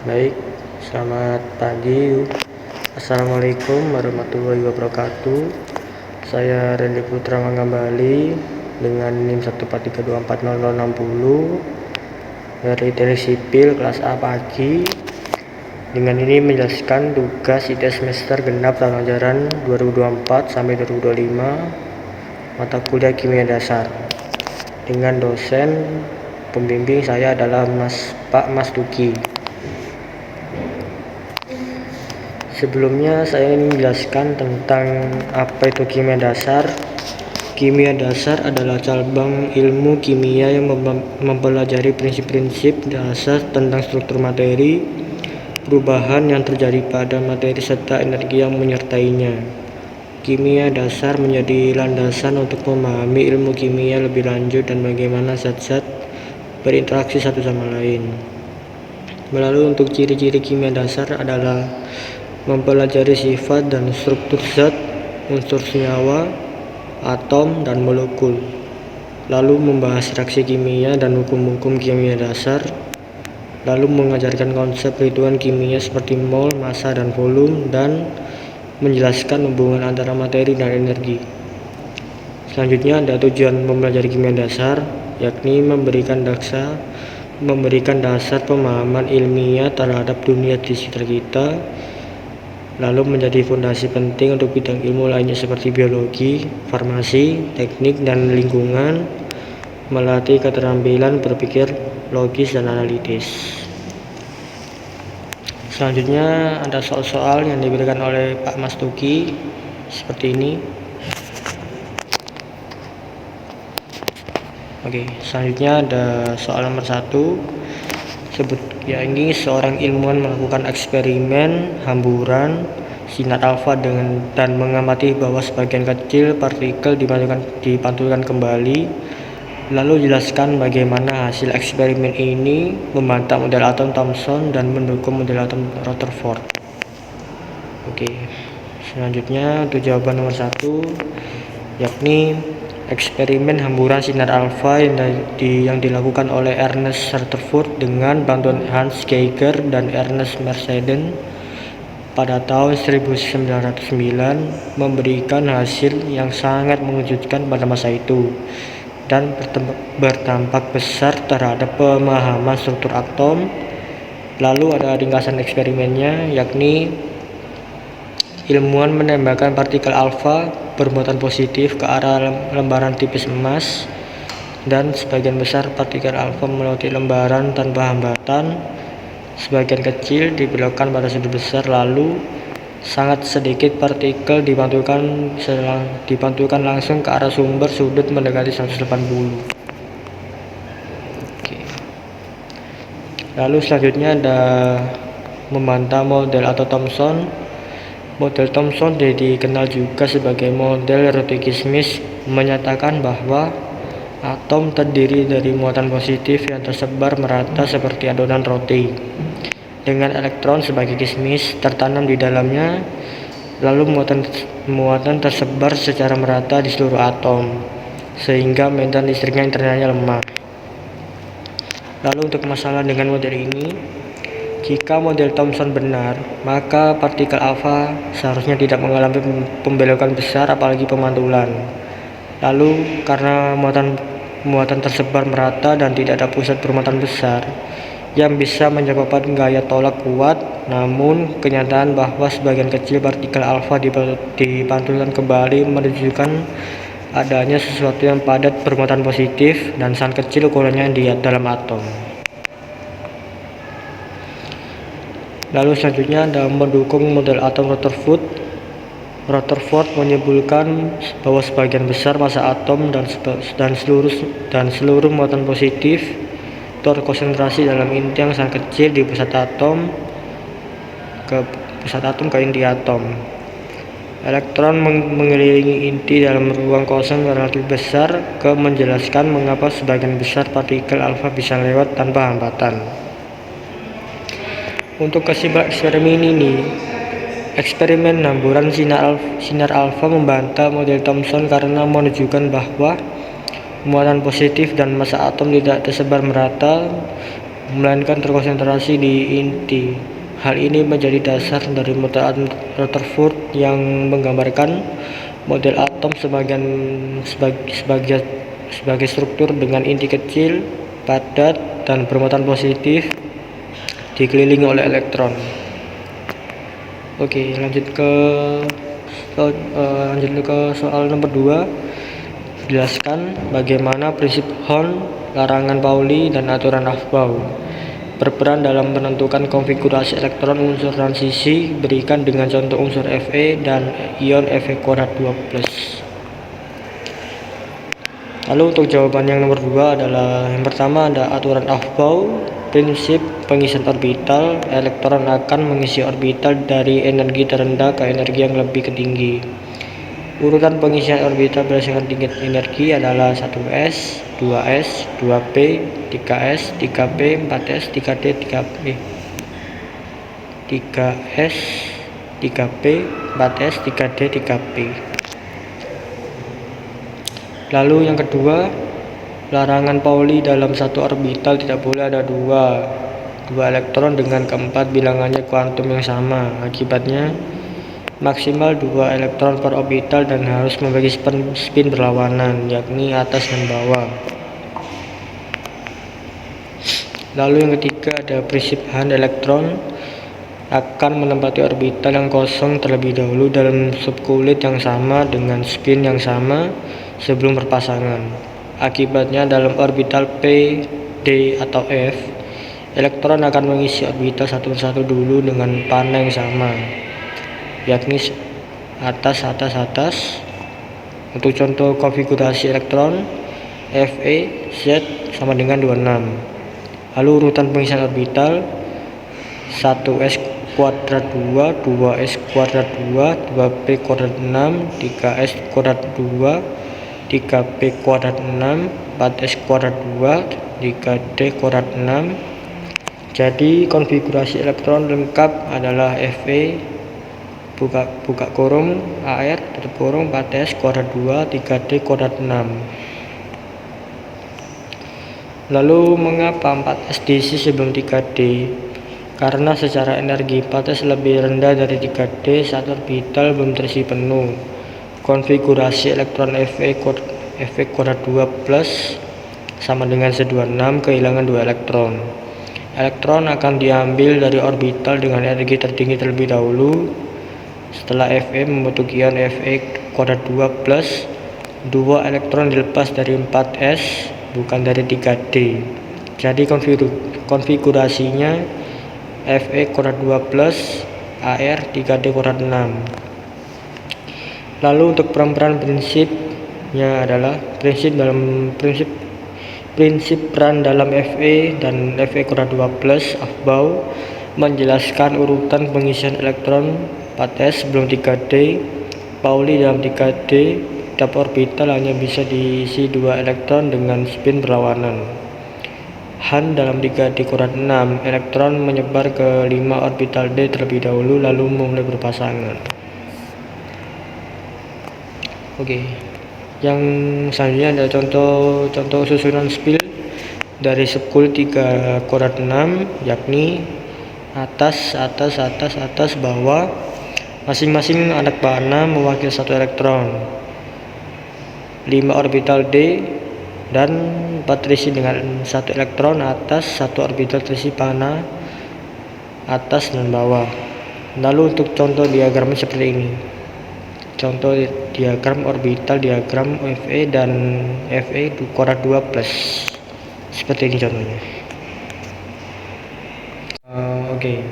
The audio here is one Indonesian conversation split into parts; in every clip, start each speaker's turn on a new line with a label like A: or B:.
A: Baik, selamat pagi. Assalamualaikum warahmatullahi wabarakatuh. Saya Randy Putra kembali dengan NIM 143240060 dari Teknik Sipil kelas A pagi. Dengan ini menjelaskan tugas ITS semester genap tahun ajaran 2024 sampai 2025 mata kuliah kimia dasar. Dengan dosen pembimbing saya adalah Pak Mas Duki. Sebelumnya saya ingin menjelaskan tentang apa itu kimia dasar. Kimia dasar adalah cabang ilmu kimia yang mempelajari prinsip-prinsip dasar tentang struktur materi, perubahan yang terjadi pada materi serta energi yang menyertainya. Kimia dasar menjadi landasan untuk memahami ilmu kimia lebih lanjut dan bagaimana zat-zat berinteraksi satu sama lain. Melalui untuk ciri-ciri kimia dasar adalah mempelajari sifat dan struktur zat, unsur senyawa, atom, dan molekul, lalu membahas reaksi kimia dan hukum-hukum kimia dasar, lalu mengajarkan konsep perhitungan kimia seperti mol, massa, dan volume, dan menjelaskan hubungan antara materi dan energi. Selanjutnya ada tujuan mempelajari kimia dasar, yakni memberikan dasar pemahaman ilmiah terhadap dunia di sekitar kita, lalu menjadi fondasi penting untuk bidang ilmu lainnya seperti biologi, farmasi, teknik, dan lingkungan, melatih keterampilan berpikir logis dan analitis. Selanjutnya ada soal-soal yang diberikan oleh Pak Mas Duki seperti ini. Oke, selanjutnya ada soal nomor 1. Ini seorang ilmuwan melakukan eksperimen hamburan sinar alfa dan mengamati bahwa sebagian kecil partikel dipantulkan kembali. Lalu jelaskan bagaimana hasil eksperimen ini membantah model atom Thomson dan mendukung model atom Rutherford. Oke, selanjutnya untuk jawaban nomor 1, yakni eksperimen hamburan sinar alfa yang dilakukan oleh Ernest Rutherford dengan bantuan Hans Geiger dan Ernest Merseden pada tahun 1909 memberikan hasil yang sangat mengejutkan pada masa itu dan berdampak besar terhadap pemahaman struktur atom. Lalu ada ringkasan eksperimennya, yakni ilmuwan menembakkan partikel alfa bermuatan positif ke arah lembaran tipis emas, dan sebagian besar partikel alfa melewati lembaran tanpa hambatan. Sebagian kecil dibelokkan pada sudut besar, lalu sangat sedikit partikel dipantulkan langsung ke arah sumber sudut mendekati 180. Oke. Lalu selanjutnya ada membantah model atau Thomson. Model Thomson dikenal juga sebagai model roti-kismis, menyatakan bahwa atom terdiri dari muatan positif yang tersebar merata seperti adonan roti, dengan elektron sebagai kismis tertanam di dalamnya, lalu muatan tersebar secara merata di seluruh atom, sehingga medan listriknya internalnya lemah. Lalu untuk masalah dengan model ini, jika model Thomson benar, maka partikel alfa seharusnya tidak mengalami pembelokan besar apalagi pemantulan. Lalu karena muatan tersebar merata dan tidak ada pusat bermuatan besar yang bisa menyebabkan gaya tolak kuat, namun kenyataan bahwa sebagian kecil partikel alfa dipantulkan kembali menunjukkan adanya sesuatu yang padat bermuatan positif dan sangat kecil ukurannya di dalam atom. Lalu selanjutnya ada mendukung model atom Rutherford. Rutherford menyebutkan bahwa sebagian besar massa atom dan seluruh muatan positif terkonsentrasi dalam inti yang sangat kecil di pusat atom ke inti atom. Elektron mengelilingi inti dalam ruang kosong relatif besar, menjelaskan mengapa sebagian besar partikel alfa bisa lewat tanpa hambatan. Untuk kesimpulan eksperimen ini, eksperimen hamburan sinar alfa membantah model Thomson karena menunjukkan bahwa muatan positif dan massa atom tidak tersebar merata melainkan terkonsentrasi di inti. Hal ini menjadi dasar dari model Rutherford yang menggambarkan model atom sebagai struktur dengan inti kecil, padat, dan bermuatan positif dikelilingi oleh elektron. Oke, lanjut ke soal nomor 2. Jelaskan bagaimana prinsip Hahn, larangan Pauli, dan aturan Aufbau berperan dalam menentukan konfigurasi elektron unsur transisi. Berikan dengan contoh unsur Fe dan ion Fe²2+. Lalu untuk jawaban yang nomor 2 adalah yang pertama ada aturan Aufbau. Prinsip pengisian orbital, elektron akan mengisi orbital dari energi terendah ke energi yang lebih tinggi. Urutan pengisian orbital berdasarkan tingkat energi adalah 1s, 2s, 2p, 3s, 3p, 4s, 3d, 3p, 3s, 3p, 4s, 3d, 3p. Lalu yang kedua, larangan Pauli dalam satu orbital tidak boleh ada dua elektron dengan keempat bilangannya kuantum yang sama. Akibatnya maksimal 2 elektron per orbital dan harus membagi spin berlawanan, yakni atas dan bawah. Lalu yang ketiga ada prinsip Hahn, elektron akan menempati orbital yang kosong terlebih dahulu dalam subkulit yang sama dengan spin yang sama sebelum berpasangan. Akibatnya dalam orbital P, D, atau F, elektron akan mengisi orbital satu persatu dulu dengan panah yang sama, yakni atas. Untuk contoh konfigurasi elektron Fe Z sama dengan 26. Lalu urutan pengisian orbital 1s kuadrat 2, 2s kuadrat 2, 2p kuadrat 6, 3s kuadrat 2, 3p kuadrat 6, 4s kuadrat 2, 3d kuadrat 6. Jadi konfigurasi elektron lengkap adalah Fe buka kurung AR tutup kurung 4s kuadrat 2, 3d kuadrat 6. Lalu mengapa 4s diisi sebelum 3d? Karena secara energi 4s lebih rendah dari 3d saat orbital belum terisi penuh. Konfigurasi elektron Fe kuadrat 2 plus sama dengan Z26 kehilangan 2 elektron. Elektron akan diambil dari orbital dengan energi tertinggi terlebih dahulu. Setelah Fe membentuk ion Fe kuadrat 2 plus, 2 elektron dilepas dari 4s bukan dari 3d. Jadi konfigurasinya Fe kuadrat 2 plus AR 3d kuadrat 6. Lalu untuk peran prinsipnya adalah prinsip peran dalam Fe dan Fe kuadrat 2 plus Aufbau menjelaskan urutan pengisian elektron 4s sebelum 3d. Pauli dalam 3d tiap orbital hanya bisa diisi 2 elektron dengan spin berlawanan. Hahn dalam 3d kuadrat 6, elektron menyebar ke 5 orbital d terlebih dahulu lalu mulai berpasangan. Oke, yang selanjutnya ada contoh susunan spin dari subkulit 3 kuadrat 6, yakni atas, bawah. Masing-masing anak panah mewakili 1 elektron, 5 orbital d dan 4 terisi dengan 1 elektron atas, 1 orbital terisi panah atas dan bawah. Lalu untuk contoh diagramnya seperti ini. Contoh diagram orbital, diagram Fe dan Fe kuadrat 2 plus. Seperti ini contohnya. Oke.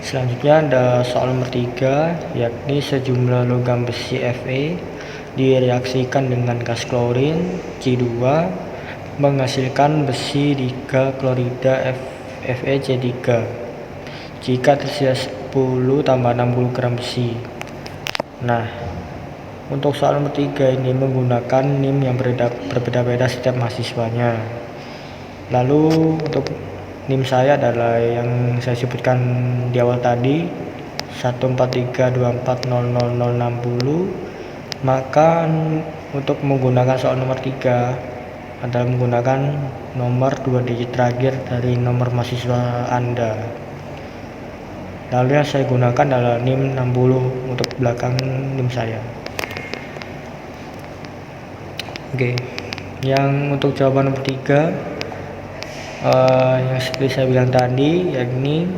A: Selanjutnya ada soal nomor 3, yakni sejumlah logam besi Fe direaksikan dengan gas klorin C2 menghasilkan besi 3 klorida FeC3 jika tersedia 10 tambah 60 gram besi. Nah, untuk soal nomor 3 ini menggunakan NIM yang berbeda-beda setiap mahasiswanya. Lalu untuk NIM saya adalah yang saya sebutkan di awal tadi, 143240060. Maka untuk menggunakan soal nomor 3 adalah menggunakan nomor 2 digit terakhir dari nomor mahasiswa Anda. Lalu yang saya gunakan adalah NIM 60 untuk belakang NIM saya. Oke, yang untuk jawaban nomor 3 yang seperti saya bilang tadi, yakni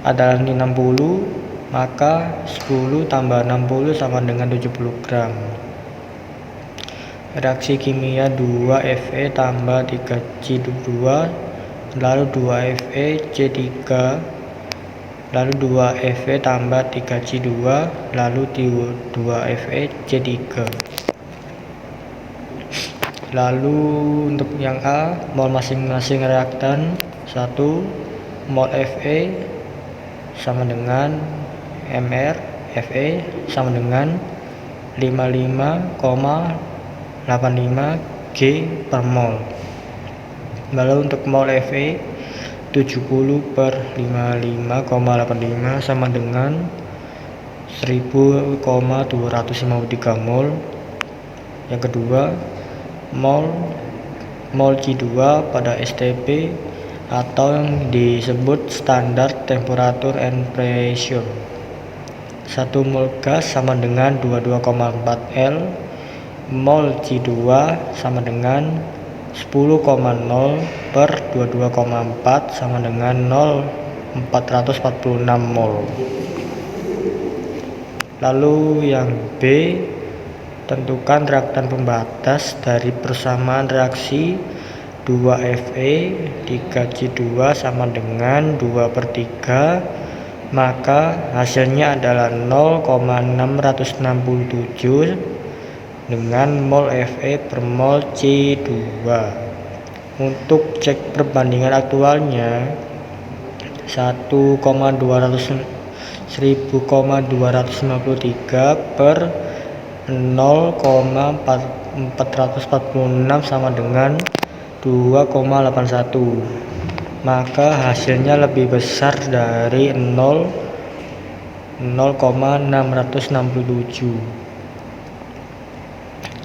A: adalah NIM 60, maka 10 tambah 60 sama dengan 70 gram. Reaksi kimia 2Fe tambah 3C2, lalu 2FeC3, lalu 2Fe tambah 3C2, lalu 2FeC3. Lalu untuk yang A, mol masing-masing reaktan 1, mol Fe sama dengan mR, Fe sama dengan 55,85 G per mol. Lalu untuk mol Fe 70 per 55,85 sama dengan 1000,253 mol. Yang kedua, mol C2 pada STP atau yang disebut standar temperature and pressure. 1 mol gas sama dengan 22,4 L. Mol C2 sama dengan 10,0 per 22,4 sama dengan 0,446 mol. Lalu yang B, tentukan reaktan pembatas dari persamaan reaksi 2Fe 3C2 sama dengan 2/3, maka hasilnya adalah 0,667 dengan mol Fe per mol C2. Untuk cek perbandingan aktualnya 10,253 per 0,446 sama dengan 2,81, maka hasilnya lebih besar dari 0,667.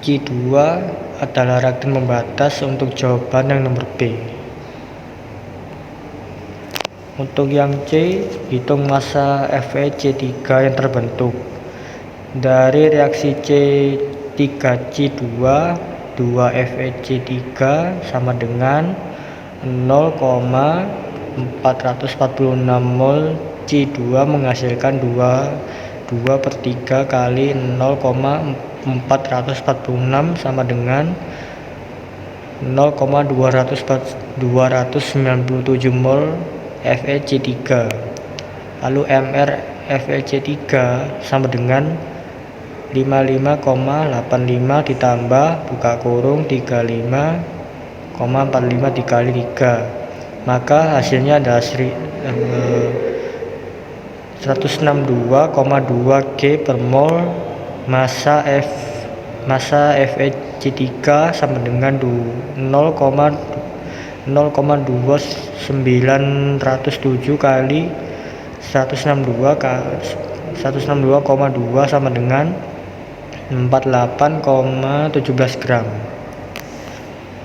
A: C2 adalah reaktan pembatas untuk jawaban yang nomor B. Untuk yang C, hitung massa FeC3 yang terbentuk. Dari reaksi C3C2, 2FeC3 sama dengan 0,446 mol C2 menghasilkan 2/3 kali 0,446 sama dengan 0,297 mol FeC3. Lalu mR FeC3 sama dengan 55,85 ditambah buka kurung 35,45 dikali 3, maka hasilnya adalah 162,2 G per mol. Massa FeC3 sama dengan 0,2907 kali 162,2 sama dengan 48,17 gram.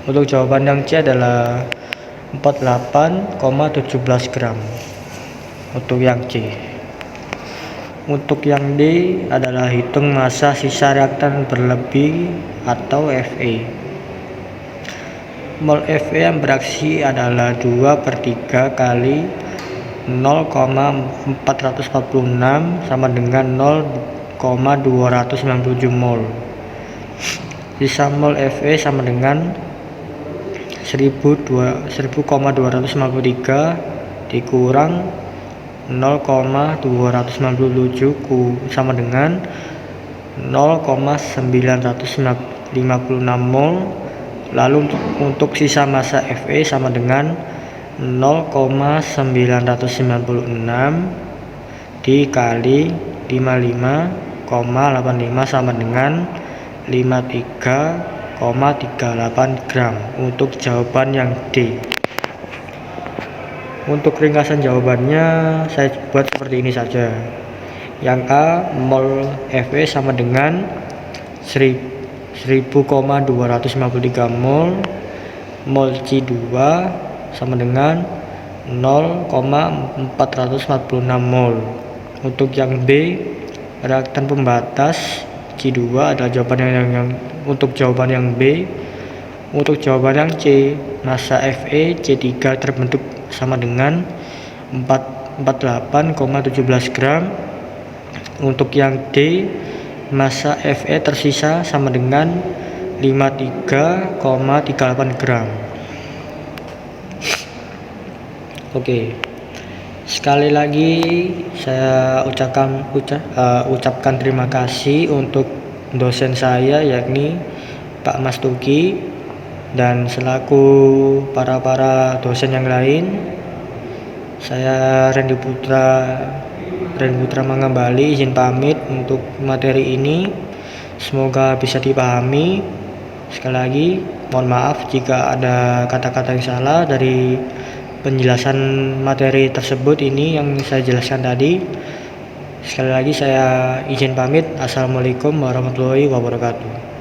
A: Untuk jawaban yang C adalah 48,17 gram untuk yang C. Untuk yang D adalah hitung massa sisa reaktan berlebih atau Fe. Mol Fe yang beraksi adalah 2/3 kali 0,446 sama dengan 0,297 mol. Sisa mol Fe sama dengan 1000,253 dikurang 0,297 sama dengan 0,956 mol. Lalu untuk sisa massa Fe sama dengan 0,996 dikali 55,85 sama dengan 53,38 gram untuk jawaban yang D. Untuk ringkasan jawabannya saya buat seperti ini saja. Yang A, mol Fe sama dengan 1000 1000,253 mol. Mol C2 sama dengan 0,446 mol. Untuk yang B, reaktan pembatas C2 adalah jawaban yang untuk jawaban yang B. Untuk jawaban yang C, massa Fe C3 terbentuk sama dengan 48,17 gram. Untuk yang D, massa Fe tersisa sama dengan 53,38 gram. Oke, sekali lagi saya ucapkan terima kasih untuk dosen saya, yakni Pak Mas Tuki, dan selaku para dosen yang lain, saya Randy Putra Mangambali izin pamit untuk materi ini. Semoga bisa dipahami. Sekali lagi mohon maaf jika ada kata-kata yang salah dari penjelasan materi tersebut ini yang saya jelaskan tadi. Sekali lagi saya izin pamit. Assalamualaikum warahmatullahi wabarakatuh.